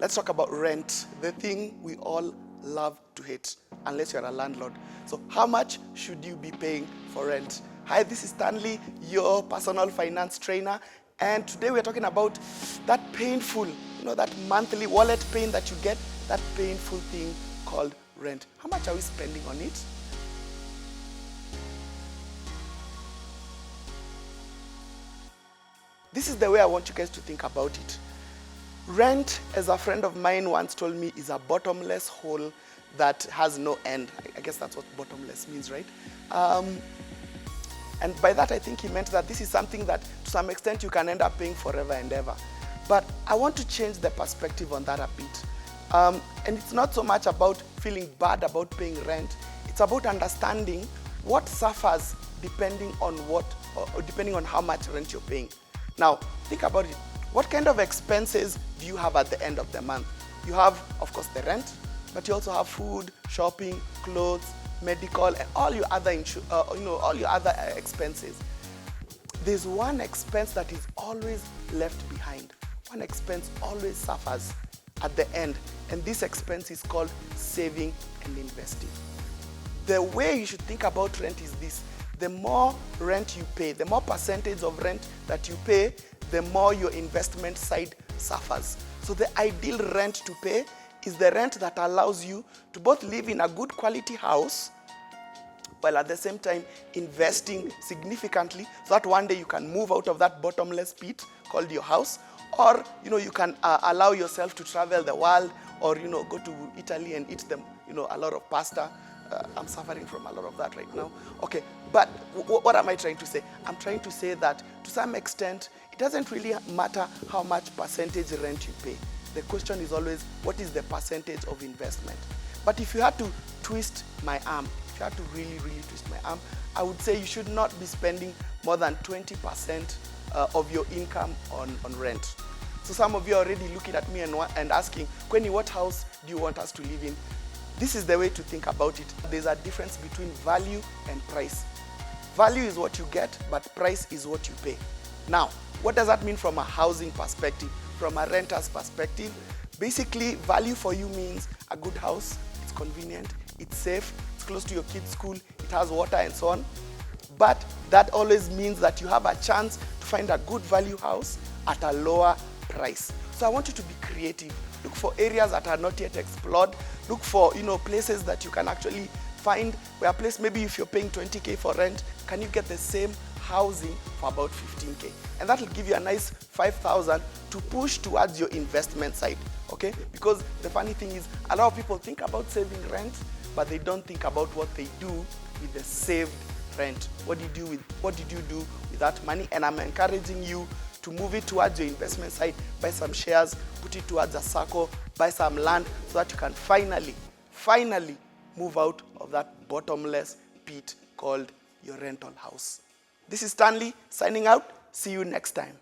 Let's talk about rent, the thing we all love to hate, unless you're a landlord. So how much should you be paying for rent? Hi, this is Stanley, your personal finance trainer, and today we're talking about that painful, that monthly wallet pain that you get, that painful thing called rent. How much are we spending on it? This is the way I want you guys to think about it. Rent, as a friend of mine once told me, is a bottomless hole that has no end. I guess that's what bottomless means, right? And by that, I think he meant that this is something that, to some extent, you can end up paying forever and ever. But I want to change the perspective on that a bit. And it's not so much about feeling bad about paying rent. It's about understanding what suffers depending on how much rent you're paying. Now, think about it. What kind of expenses do you have at the end of the month? You have, of course, the rent, but you also have food, shopping, clothes, medical, and all your other expenses. There's one expense that is always left behind. One expense always suffers at the end, and this expense is called saving and investing. The way you should think about rent is this: the more rent you pay, the more percentage of rent that you pay, the more your investment side suffers. So the ideal rent to pay is the rent that allows you to both live in a good quality house while at the same time investing significantly so that one day you can move out of that bottomless pit called your house, or you can allow yourself to travel the world, or go to Italy and eat them a lot of pasta. I'm suffering from a lot of that right now. Okay, but what am I trying to say? I'm trying to say that to some extent, it doesn't really matter how much percentage rent you pay. The question is always, what is the percentage of investment? But if you had to twist my arm, if you had to really, really twist my arm, I would say you should not be spending more than 20% of your income on rent. So some of you are already looking at me and asking, Kweni, what house do you want us to live in? This is the way to think about it. There's a difference between value and price. Value is what you get, but price is what you pay. Now, what does that mean from a housing perspective, from a renter's perspective? Basically, value for you means a good house, it's convenient, it's safe, it's close to your kids' school, it has water and so on. But that always means that you have a chance to find a good value house at a lower price. So I want you to be creative. Look for areas that are not yet explored. Look for places that you can actually find where a place, maybe if you're paying 20K for rent, can you get the same housing for about 15K? And that will give you a nice 5,000 to push towards your investment side, okay? Because the funny thing is, a lot of people think about saving rent, but they don't think about what they do with the saved rent. What did you do with that money? And I'm encouraging you to move it towards your investment side, buy some shares, put it towards a circle, buy some land, so that you can finally move out of that bottomless pit called your rental house. This is Stanley signing out. See you next time.